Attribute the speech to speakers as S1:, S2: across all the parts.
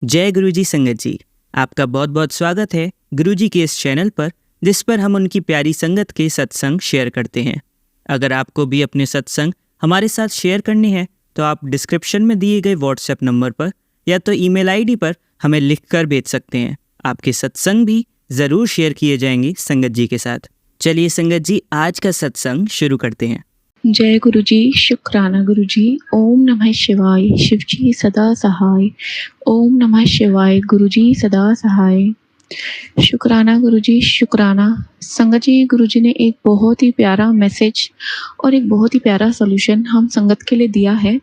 S1: जय गुरुजी संगत जी, आपका बहुत बहुत स्वागत है गुरुजी के इस चैनल पर, जिस पर हम उनकी प्यारी संगत के सत्संग शेयर करते हैं। अगर आपको भी अपने सत्संग हमारे साथ शेयर करने हैं तो आप डिस्क्रिप्शन में दिए गए व्हाट्सएप नंबर पर या तो ईमेल आईडी पर हमें लिखकर भेज सकते हैं। आपके सत्संग भी ज़रूर शेयर किए जाएंगे संगत जी के साथ। चलिए संगत जी, आज का सत्संग शुरू करते हैं।
S2: जय गुरु जी, शुक्राना गुरु जी। ओम नमः शिवाय, शिव जी सदा सहाय। ओम नमः शिवाय, गुरु जी सदा सहाय। शुक्राना गुरु जी, शुक्राना। संगत जी, गुरु जी ने एक बहुत ही प्यारा मैसेज और एक बहुत ही प्यारा सॉल्यूशन हम संगत के लिए दिया है।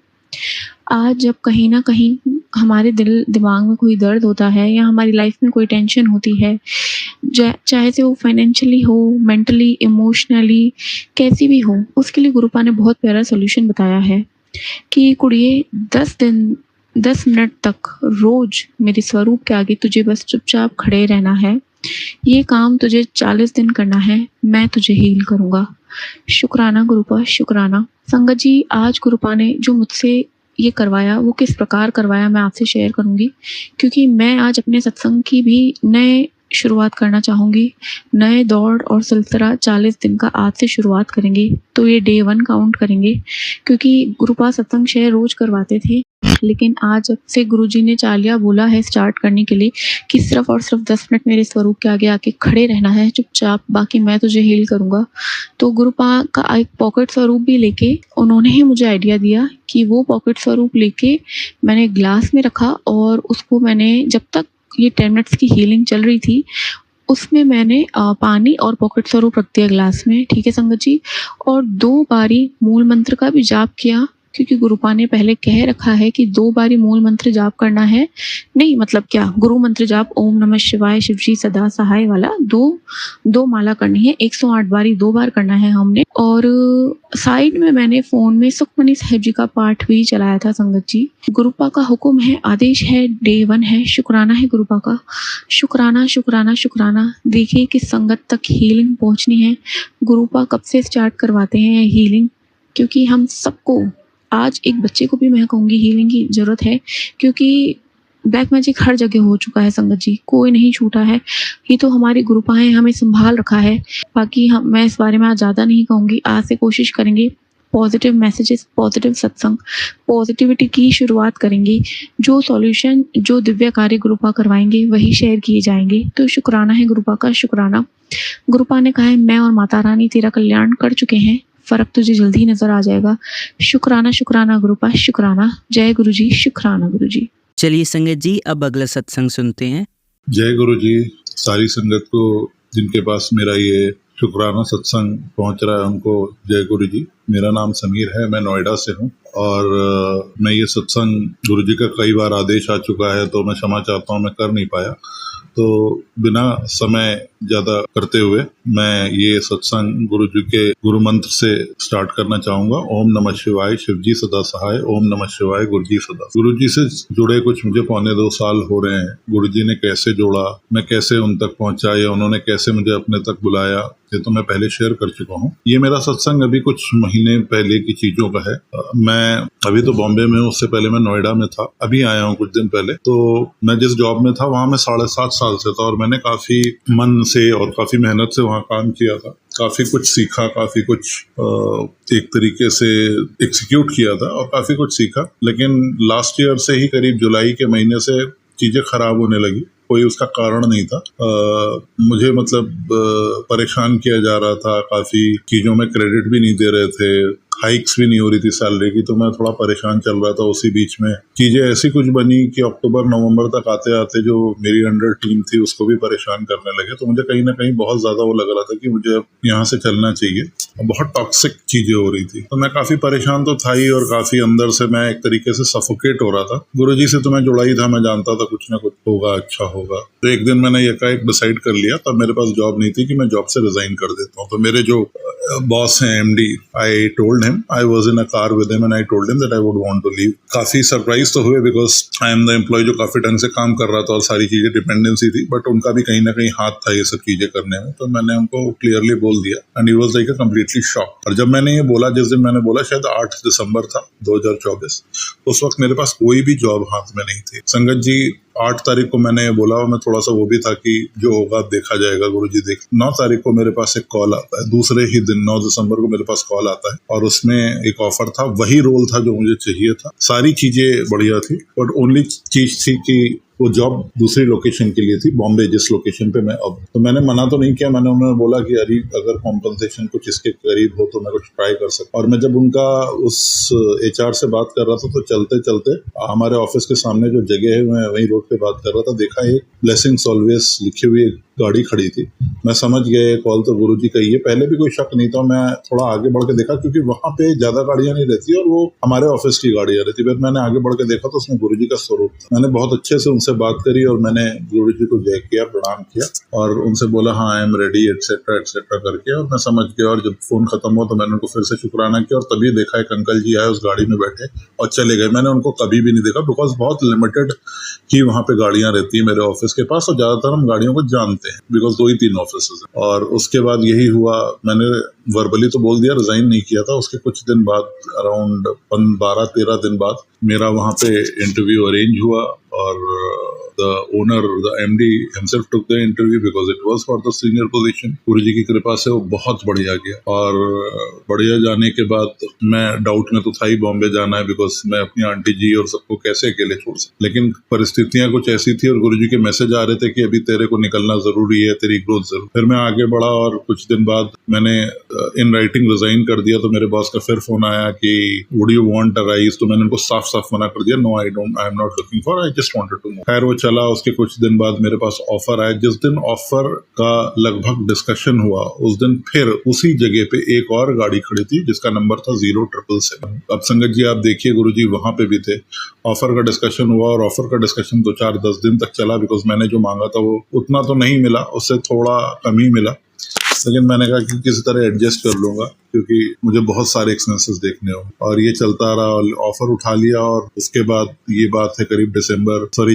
S2: आज जब कहीं ना कहीं हमारे दिमाग में कोई दर्द होता है या हमारी लाइफ में कोई टेंशन होती है, चाहे से वो फाइनेंशियली हो, मेंटली, इमोशनली, कैसी भी हो, उसके लिए गुरुपा ने बहुत प्यारा सॉल्यूशन बताया है कि कुड़िए 10 मिनट तक रोज मेरे स्वरूप के आगे तुझे बस चुपचाप खड़े रहना है। ये काम तुझे 40 दिन करना है, मैं तुझे हील करूँगा। शुक्राना गुरुपा, शुक्राना। संगत जी, आज गुरुपा ने जो मुझसे ये करवाया वो किस प्रकार करवाया मैं आपसे शेयर करूँगी, क्योंकि मैं आज अपने सत्संग की भी नए शुरुआत करना चाहूँगी। नए दौड़ और सिलसिला 40 दिन का आज से शुरुआत करेंगे, तो ये डे 1 काउंट करेंगे, क्योंकि गुरुपा सत्संग शेयर रोज करवाते थे, लेकिन आज जब से गुरुजी ने चालिया बोला है स्टार्ट करने के लिए कि सिर्फ और सिर्फ 10 मिनट मेरे स्वरूप के आगे आके खड़े रहना है चुपचाप, बाकी मैं तुझे हील करूँगा, तो गुरुपा का एक पॉकेट स्वरूप भी लेके उन्होंने ही मुझे आइडिया दिया कि वो पॉकेट स्वरूप लेके मैंने ग्लास में रखा और उसको मैंने, जब तक ये 10 मिनट्स की हीलिंग चल रही थी, उसमें मैंने पानी और पॉकेट स्वरूप रख दिया ग्लास में। ठीक है संगत जी। और 2 बारी मूल मंत्र का भी जाप किया, क्योंकि गुरुपा ने पहले कह रखा है कि 2 बारी मूल मंत्र जाप करना है। नहीं मतलब क्या, गुरु मंत्र जाप ओम नमः शिवाय, शिव जी सदा सहाय वाला दो माला करनी है, 108 बारी 2 बार करना है हमने। और साइड में मैंने फोन में सुखमनी साहिब जी का पाठ भी चलाया था संगत जी। गुरुपा का हुक्म है, आदेश है, डे 1 है, शुक्राना है गुरुपा का। शुक्राना शुक्राना शुक्राना। देखिए कि संगत तक हीलिंग पहुंचनी है। गुरुपा कब से स्टार्ट करवाते हैं हीलिंग, क्योंकि हम सबको, आज एक बच्चे को भी मैं कहूँगी हीलिंग की जरूरत है, क्योंकि ब्लैक मैजिक हर जगह हो चुका है संगत जी, कोई नहीं छूटा है। ये तो हमारी गुरुपाएं हमें संभाल रखा है। बाकी मैं इस बारे में आज ज़्यादा नहीं कहूँगी। आज से कोशिश करेंगे पॉजिटिव मैसेजेस, पॉजिटिव सत्संग, पॉजिटिविटी की शुरुआत करेंगे। जो सॉल्यूशन, जो दिव्य कार्य गुरुपा करवाएंगे वही शेयर किए जाएंगे। तो शुक्राना है गुरुपा का, शुक्राना। गुरुपा ने कहा है मैं और माता रानी तेरा कल्याण कर चुके हैं, फर्क तुझे जल्दी ही नजर आ जाएगा। शुक्राना शुक्राना गुरुपा, शुक्राना। जय गुरु जी, शुक्राना गुरु जी।
S1: चलिए संगत जी, अब अगला सत्संग सुनते हैं।
S3: जय गुरु जी। सारी संगत को जिनके पास मेरा ये शुक्राना सत्संग पहुंच रहा है उनको जय गुरु जी। मेरा नाम समीर है, मैं नोएडा से हूं और मैं ये सत्संग, गुरु जी का कई बार आदेश आ चुका है तो मैं क्षमा चाहता हूं, मैं कर नहीं पाया। तो बिना समय ज़्यादा करते हुए मैं ये सत्संग गुरु जी के गुरु मंत्र से स्टार्ट करना चाहूँगा। ओम नमः शिवाय, शिव जी सदा सहाय। ओम नमः शिवाय, गुरु जी सदा। गुरु जी से जुड़े कुछ मुझे 1.25 साल हो रहे हैं। गुरु जी ने कैसे जोड़ा, मैं कैसे उन तक पहुँचा या उन्होंने कैसे मुझे अपने तक बुलाया, ये तो मैं पहले शेयर कर चुका हूँ। ये मेरा सत्संग अभी कुछ महीने पहले की चीज़ों का है। मैं अभी तो बॉम्बे में हूँ, उससे पहले मैं नोएडा में था, अभी आया हूँ कुछ दिन पहले। तो मैं जिस जॉब में था वहाँ मैं 7.5 साल से था और मैंने काफ़ी मन से और काफ़ी मेहनत से वहाँ काम किया था। काफ़ी कुछ सीखा, काफ़ी कुछ एक तरीके से एग्जीक्यूट किया था और काफ़ी कुछ सीखा। लेकिन लास्ट ईयर से ही करीब जुलाई के महीने से चीज़ें खराब होने लगी। कोई उसका कारण नहीं था। मुझे मतलब परेशान किया जा रहा था, काफ़ी चीज़ों में क्रेडिट भी नहीं दे रहे थे, हाइक्स भी नहीं हो रही थी सैलरी की, तो मैं थोड़ा परेशान चल रहा था। उसी बीच में चीज़ें ऐसी कुछ बनी कि अक्टूबर नवंबर तक आते आते जो मेरी अंडर टीम थी उसको भी परेशान करने लगे। तो मुझे कहीं ना कहीं बहुत ज़्यादा वो लग रहा था कि मुझे अब यहाँ से चलना चाहिए। बहुत टॉक्सिक चीज़ें हो रही थी, तो मैं काफ़ी परेशान तो था ही और काफ़ी अंदर से मैं एक तरीके से सफोकेट हो रहा था। गुरुजी से तो मैं जुड़ा ही था, मैं जानता था कुछ ना कुछ होगा, अच्छा होगा। तो एक दिन मैंने एकाएक डिसाइड कर लिया, तब मेरे पास जॉब नहीं थी, कि मैं जॉब से रिजाइन कर देता हूँ। तो मेरे जो बॉस हैं MD, I told him, I was in a car with him and I told him that I would want to leave. काफ़ी सरप्राइज तो हुए, because I am the employee जो काफ़ी ढंग से काम कर रहा था और सारी चीज़ें डिपेंडेंसी थी, बट उनका भी कहीं ना कहीं हाथ था ये सब चीज़ें करने में। तो मैंने उनको क्लियरली बोल दिया and he was like a completely shock. और जब मैंने ये बोला, जिस दिन मैंने बोला, शायद 8 दिसंबर था 2024, उस वक्त मेरे पास कोई भी जॉब हाथ में नहीं थी। संगत जी, 8 तारीख को मैंने बोला, और मैं थोड़ा सा वो भी था कि जो होगा देखा जाएगा गुरुजी देख। 9 तारीख को मेरे पास एक कॉल आता है, दूसरे ही दिन 9 दिसंबर को मेरे पास कॉल आता है, और उसमें एक ऑफर था, वही रोल था जो मुझे चाहिए था, सारी चीजें बढ़िया थी, बट ओनली चीज थी कि वो जॉब दूसरी लोकेशन के लिए थी, बॉम्बे, जिस लोकेशन पे मैं अब। तो मैंने मना तो नहीं किया, मैंने उन्हें बोला कि अरे अगर कॉम्पनसेशन कुछ इसके करीब हो तो मैं कुछ ट्राई कर सकता। और मैं जब उनका उस HR से बात कर रहा था तो चलते चलते हमारे ऑफिस के सामने जो जगह है मैं वही रोड पे बात कर रहा था, देखा एक ब्लेसिंग्स ऑलवेज लिखी हुई गाड़ी खड़ी थी। मैं समझ गया कॉल तो गुरुजी का ही है, पहले भी कोई शक नहीं था। मैं थोड़ा आगे बढ़ के देखा क्योंकि वहां पे ज्यादा गाड़ियां नहीं रहती और वो हमारे ऑफिस की गाड़ियां रहती। फिर मैंने आगे बढ़ के देखा तो उसमें गुरुजी का स्वरूप था। मैंने बहुत अच्छे से उनसे बात करी और मैंने गुरुजी को जय किया, प्रणाम किया और उनसे बोला हाँ I am ready etcetera etcetera करके, और मैं समझ गया। और जब फोन खत्म हुआ तो मैंने उनको फिर से शुक्राना किया, और तभी देखा एक अंकल जी आए, उस गाड़ी में बैठे और चले गए। मैंने उनको कभी भी नहीं देखा, बिकॉज बहुत लिमिटेड ही वहाँ पे गाड़ियां रहती है मेरे ऑफिस के पास, और ज्यादातर हम गाड़ियों को जानते हैं बिकॉज 2 ही 3 ऑफिस हैं। और उसके बाद यही हुआ, मैंने वर्बली तो बोल दिया, रिजाइन नहीं किया था। उसके कुछ दिन बाद, अराउंड 12-13 दिन बाद मेरा वहाँ पे इंटरव्यू अरेंज हुआ, और the owner, the MD himself took the interview because it was for the senior position. गुरुजी की कृपा से वो बहुत बढ़िया गया, और बढ़िया जाने के बाद मैं डाउट में तो था ही, बॉम्बे जाना है, बिकॉज मैं अपनी आंटी जी और सबको कैसे अकेले छोड़ सकता। लेकिन परिस्थितियां कुछ ऐसी थी और गुरुजी के मैसेज आ रहे थे कि अभी तेरे को निकलना जरूरी है, तेरी ग्रोथ जरूर। फिर मैं आगे बढ़ा और कुछ दिन बाद मैंने इन राइटिंग रिजाइन कर दिया। तो मेरे बॉस का फिर फोन आया कि would you want a raise, तो मैंने उनको साफ साफ मना कर दिया, no I am not looking for, I just wanted to move. खैर वो चला। उसके कुछ दिन बाद मेरे पास ऑफर आया। जिस दिन ऑफर का लगभग डिस्कशन हुआ उस दिन फिर उसी जगह पे एक और गाड़ी खड़ी थी जिसका नंबर था 0777। अब संगत जी आप देखिए, गुरुजी वहां पे भी थे। ऑफर का डिस्कशन हुआ और ऑफर का डिस्कशन 2-4-10 दिन तक चला, बिकॉज मैंने जो मांगा था वो उतना तो नहीं मिला, उससे थोड़ा कम ही मिला। लेकिन मैंने कहा कि किसी तरह एडजस्ट कर लूंगा क्योंकि मुझे बहुत सारे एक्सपेंसेस देखने हो, और ये चलता रहा। ऑफर उठा लिया, और उसके बाद ये बात है करीब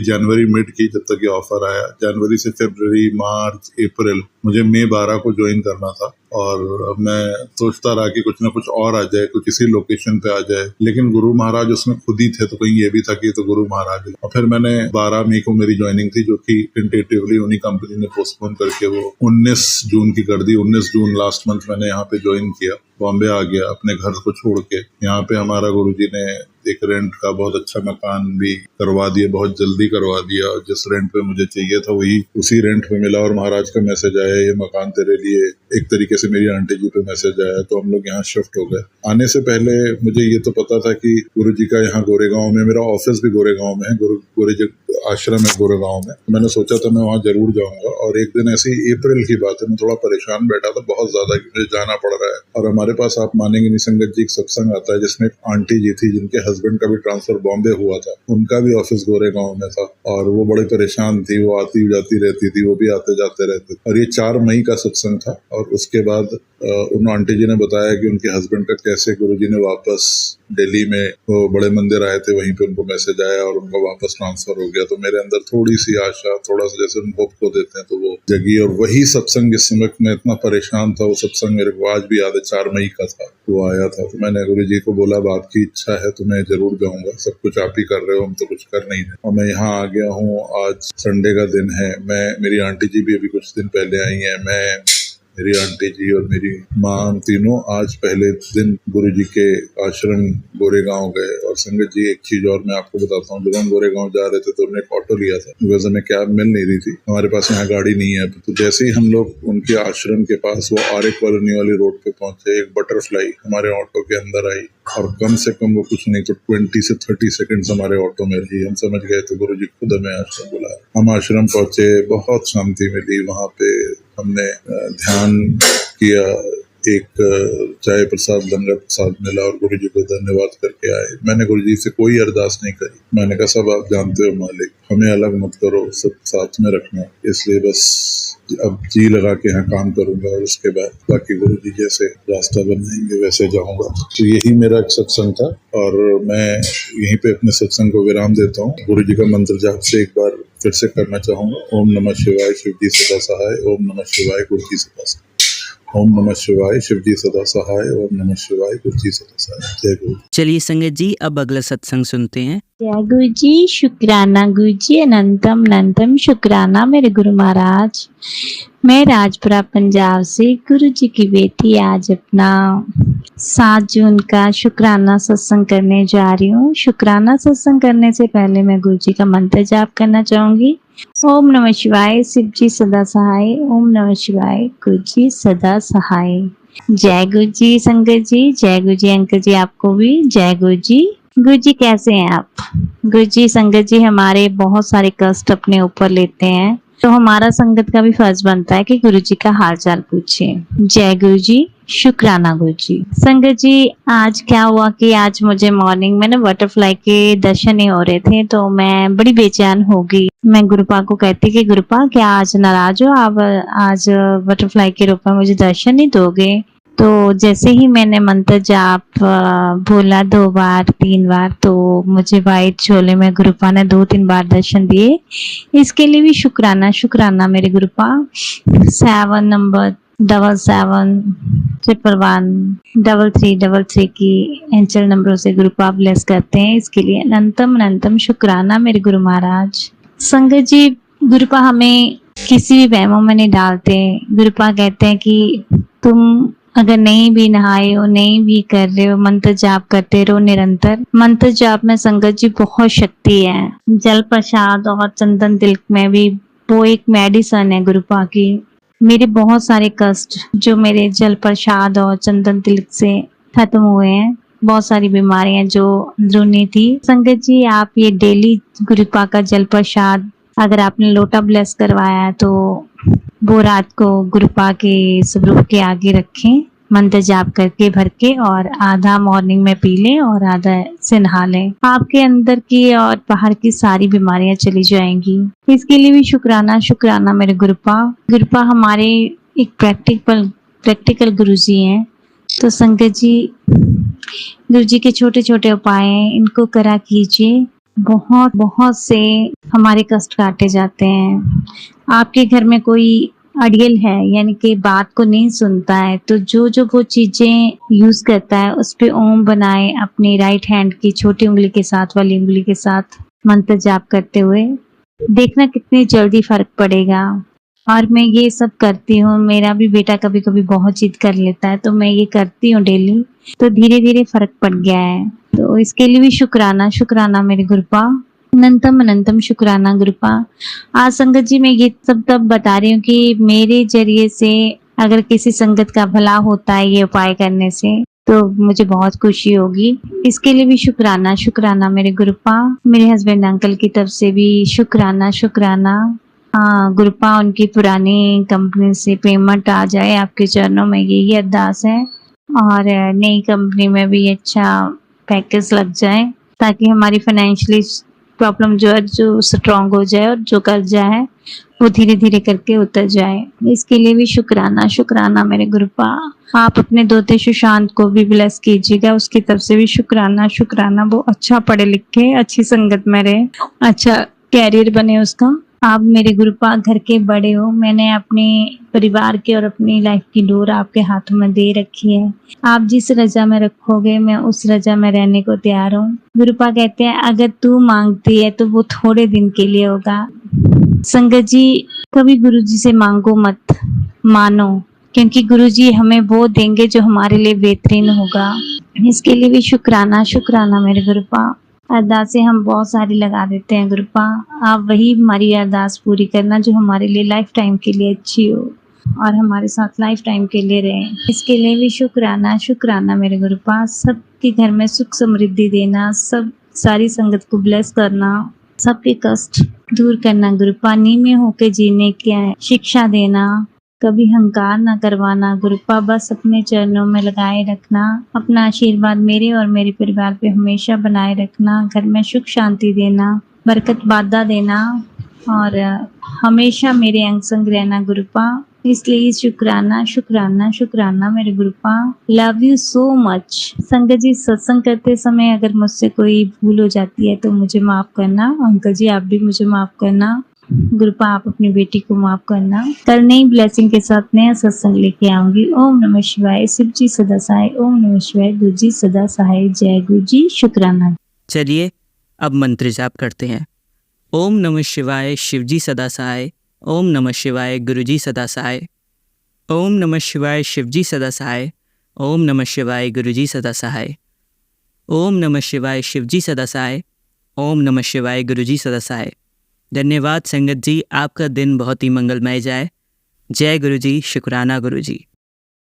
S3: जनवरी मिड की, जब तक ये ऑफर आया। जनवरी से फरवरी, मार्च, अप्रैल, मुझे मई 12 को ज्वाइन करना था, और मैं सोचता रहा कि कुछ ना कुछ और आ जाए, कुछ इसी लोकेशन पे आ जाए। लेकिन गुरु महाराज उसमें खुद ही थे, तो कहीं ये भी था कि तो गुरु महाराज है। और फिर मैंने 12 मई को मेरी ज्वाइनिंग थी, जो कि टेंटेटिवली उन्हीं कंपनी ने पोस्टपोन करके वो 19 जून की कर दी। 19 जून लास्ट मंथ मैंने यहाँ पे ज्वाइन किया, बॉम्बे आ गया अपने घर को छोड़ के। यहाँ पे हमारा गुरुजी ने एक रेंट का बहुत अच्छा मकान भी करवा दिया, बहुत जल्दी करवा दिया। जिस रेंट पे मुझे चाहिए था वही उसी रेंट पे मिला, और महाराज का मैसेज आया, ये मकान तेरे लिए। एक तरीके से मेरी आंटी जी पे मैसेज आया, तो हम लोग यहाँ शिफ्ट हो गए। आने से पहले मुझे ये तो पता था कि गुरुजी का यहाँ गोरेगांव में, मेरा ऑफिस भी गोरेगांव में है, गुरुजी आश्रम है गोरेगांव में। मैंने सोचा था मैं वहाँ जरूर जाऊंगा। और एक दिन ऐसी अप्रैल की बात है, मैं थोड़ा परेशान बैठा था बहुत ज्यादा कि मुझे जाना पड़ रहा है। और हमारे पास, आप मानेंगे नहीं संगत जी, एक सत्संग आता है जिसमें एक आंटी जी थी जिनके हस्बैंड का भी ट्रांसफर बॉम्बे हुआ था, उनका भी ऑफिस गोरेगांव में था, और वो बड़ी परेशान थी। वो आती जाती रहती थी, वो भी आते जाते रहते। और ये 4 मई का सत्संग था। और उसके बाद उन आंटी जी ने बताया कि उनके हस्बैंड का कैसे गुरुजी ने वापस दिल्ली में, वो बड़े मंदिर आए थे, वहीं पे उनको मैसेज आया और उनका वापस ट्रांसफर हो गया। तो मेरे अंदर थोड़ी सी आशा, थोड़ा सा जैसे हम होप खो देते हैं, तो वो जगी। और वही सत्संग, जिस समय मैं इतना परेशान था, वो सत्संग मेरे को आज भी याद है, 4 मई का था, वो आया था। तो मैंने गुरुजी को बोला, बात की इच्छा है तो मैं जरूर जाऊंगा, सब कुछ आप ही कर रहे हो, हम तो कुछ कर नहीं रहे। और मैं यहाँ आ गया हूँ, आज संडे का दिन है। मेरी आंटी जी भी अभी कुछ दिन पहले आई है, मेरी आंटी जी और मेरी माँ, हम तीनों आज पहले दिन गुरुजी के आश्रम गोरेगांव गए। और संगत जी, एक चीज और मैं आपको बताता हूँ, जब हम गोरेगांव जा रहे थे तो हमने एक ऑटो लिया था, बिकॉज हमें कैब मिल नहीं रही थी, हमारे पास यहाँ गाड़ी नहीं है। तो जैसे ही हम लोग उनके आश्रम के पास, वो आर्य कॉलोनी वाली रोड पे पहुंचे, एक बटरफ्लाई हमारे ऑटो के अंदर आई, और कम से कम वो कुछ नहीं तो 20 से 30 सेकंड्स हमारे ऑटो में रही। हम समझ गए तो गुरुजी खुद हमें आश्रम बुला रहे। हम आश्रम पहुंचे, बहुत शांति मिली वहां पे। हमने ध्यान किया, एक चाय प्रसाद, लंगर प्रसाद मिला, और गुरुजी को धन्यवाद करके आए। मैंने गुरुजी से कोई अरदास नहीं करी। मैंने कहा, सब आप जानते हो मालिक, हमें अलग मत करो, सब साथ में रखना, इसलिए बस अब जी लगा के यहाँ काम करूंगा, और उसके बाद बाकी गुरुजी जैसे रास्ता बनाएंगे वैसे जाऊंगा। तो यही मेरा एक सत्संग था, और मैं यहीं पे अपने सत्संग को विराम देता हूँ। गुरुजी का मंत्र जाप से एक बार फिर से करना चाहूंगा। ओम नमः शिवाय, शिव जी सदा सहाय। ओम नमः शिवाय, गुरु जी सदा सहाय। ओम नमः शिवाय, शिव जी सदा सहाय। ओम नमः शिवाय, गुरु जी सदा सहाय। जय गुरु।
S1: चलिए संगत जी, अब अगला सत्संग सुनते हैं।
S4: जय गुरु जी, शुक्राना गुरु जी, अनंतम अनंतम शुक्राना मेरे गुरु महाराज। मैं राजपुरा पंजाब से गुरु जी की बेटी आज अपना 7 जून का शुक्राना सत्संग करने जा रही हूँ। शुक्राना सत्संग करने से पहले मैं गुरु जी का मंत्र जाप करना चाहूंगी। ओम नमः शिवाय, शिव जी सदा सहाय। ओम नमः शिवाय, गुरु जी सदा सहाय। जय गुरु जी संगत जी, जय गुरु जी अंकल जी, आपको भी जय गुरु जी। गुरु जी कैसे हैं आप? गुरु जी संगत जी हमारे बहुत सारे कष्ट अपने ऊपर लेते हैं, तो हमारा संगत का भी फर्ज बनता है कि गुरु जी का हाल चाल पूछे। जय गुरु जी, शुक्राना गुरु जी। संगत जी आज क्या हुआ कि आज मुझे मॉर्निंग में ना बटरफ्लाई के दर्शन नहीं हो रहे थे, तो मैं बड़ी बेचैन हो गई। मैं गुरुपा को कहती कि गुरुपा क्या आज नाराज हो, आप आज बटरफ्लाई के रूप में मुझे दर्शन नहीं दोगे? तो जैसे ही मैंने मंत्र जाप बोला 2 बार 3 बार, तो मुझे वाइट झोले में गुरुपा ने 2-3 बार दर्शन दिए। इसके लिए भी शुक्राना शुक्राना मेरे गुरुपा। 7 नंबर 7711113333 की एंजल नंबरों से गुरुपा ब्लेस करते हैं। इसके लिए अनंतम अनंतम शुक्राना मेरे गुरु महाराज। संगत जी गुरुपा हमें किसी भी वहमों में नहीं डालते। गुरुपा कहते हैं कि तुम अगर नहीं भी नहाए हो, नहीं भी कर रहे हो, मंत्र जाप करते रहो निरंतर। मंत्र जाप में संगत जी बहुत शक्ति है। जल प्रसाद और चंदन तिलक में भी वो एक मेडिसिन है गुरुपा की। मेरे बहुत सारे कष्ट जो मेरे जल प्रसाद और चंदन तिलक से खत्म हुए हैं, बहुत सारी बीमारियां जो अंदरूनी थी। संगत जी आप ये डेली गुरुपा का जल प्रसाद अगर आपने लोटा ब्लेस करवाया है, तो वो रात को गुरुपा के स्वरूप के आगे रखें, मंत्र जाप करके भर के, और आधा मॉर्निंग में पी लें और आधा से नहा लें। आपके अंदर की और बाहर की सारी बीमारियां चली जाएंगी। इसके लिए भी शुक्राना शुक्राना मेरे गुरुपा। गुरुपा हमारे एक प्रैक्टिकल गुरुजी हैं। तो संगत जी गुरुजी के छोटे छोटे उपाय हैं, इनको करा कीजिए। बहुत बहुत से हमारे कष्ट काटे जाते हैं। आपके घर में कोई अड़ियल है यानी कि बात को नहीं सुनता है, तो जो वो चीजें यूज करता है उस पे ओम बनाए अपनी राइट हैंड की छोटी उंगली के साथ, वाली उंगली के साथ मंत्र जाप करते हुए, देखना कितनी जल्दी फर्क पड़ेगा। और मैं ये सब करती हूँ। मेरा भी बेटा कभी कभी बहुत जिद कर लेता है, तो मैं ये करती हूँ डेली, तो धीरे धीरे फर्क पड़ गया है। तो इसके लिए भी शुक्राना शुक्राना मेरे गुरुपा। अनंतम अनंतम शुक्राना गुरुपा। आज संगत जी मैं ये सब तब बता रही हूँ कि मेरे जरिए से अगर किसी संगत का भला होता है ये उपाय करने से, तो मुझे बहुत खुशी होगी। इसके लिए भी शुक्राना शुक्राना मेरे गुरुपा। मेरे हस्बैंड अंकल की तरफ से भी शुक्राना शुक्राना। गुरुपा उनकी पुरानी कंपनी से पेमेंट आ जाए आपके चरणों में, यही अरदास है। और नई कंपनी में भी अच्छा पैकेज लग जाए, ताकि हमारी फाइनेंशियली प्रॉब्लम जो है जो स्ट्रॉन्ग हो जाए, और जो कर्जा है वो धीरे धीरे करके उतर जाए। इसके लिए भी शुक्राना शुक्राना मेरे गुरुपा। आप अपने दोते सुशांत को भी ब्लेस कीजिएगा, उसकी तरफ से भी शुक्राना शुक्राना। वो अच्छा पढ़े लिखे, अच्छी संगत में रहे, अच्छा कैरियर बने उसका। आप मेरे गुरुपा घर के बड़े हो, मैंने अपने परिवार के और अपनी लाइफ की डोर आपके हाथों में दे रखी है। आप जिस रजा में रखोगे मैं उस रजा में रहने को तैयार हूँ। गुरुपा कहते हैं अगर तू मांगती है तो वो थोड़े दिन के लिए होगा। संगत जी कभी गुरुजी से मांगो मत, मानो, क्योंकि गुरुजी हमें वो देंगे जो हमारे लिए बेहतरीन होगा। इसके लिए भी शुक्राना शुक्राना मेरे गुरुपा। अरदासें हम बहुत सारी लगा देते हैं गुरुपा, आप वही हमारी अरदास पूरी करना जो हमारे लिए लाइफ टाइम के लिए अच्छी हो और हमारे साथ लाइफ टाइम के लिए रहे। इसके लिए भी शुक्राना शुक्राना मेरे गुरुपा। सबके घर में सुख समृद्धि देना, सब सारी संगत को ब्लेस करना, सबके कष्ट दूर करना गुरुपा। नीमे होके जीने की शिक्षा देना, कभी हंकार ना करवाना गुरुपा। बस अपने चरणों में लगाए रखना, अपना आशीर्वाद मेरे और मेरे परिवार पे हमेशा बनाए रखना। घर में सुख शांति देना, बरकत बाधा देना, और हमेशा मेरे अंग संग रहना गुरुपा। इसलिए शुक्राना शुक्राना शुक्राना मेरे गुरुपा। Love you so much. संगत जी सत्संग करते समय अगर मुझसे कोई भूल हो जाती है तो मुझे माफ करना। अंकल जी आप भी मुझे माफ करना। गुरुपा आप अपनी बेटी को माफ करना। कल नई ब्लेसिंग के साथ नया सत्संग लेके आऊंगी। ओम नमः शिवाय। शिव जी सदा सहाय। ओम नमः शिवाय। गुरु जी सदा सहाय। जय गुरु जी। शुक्राना।
S1: चलिए अब मंत्र जाप करते हैं। ओम नमः शिवाय। शिव जी सदा सहाय। ओम नमः शिवाय। गुरु जी सदा सहाय। ओम नमः शिवाय। शिव जी सदा सहाय। ओम नमः शिवाय। गुरु जी सदा सहाय। ओम नमः शिवाय। शिव जी सदा सहाय। ओम नमः शिवाय। गुरु जी सदा सहाय। धन्यवाद संगत जी, आपका दिन बहुत ही मंगलमय जाए। जय गुरु जी। शुक्राना गुरु जी।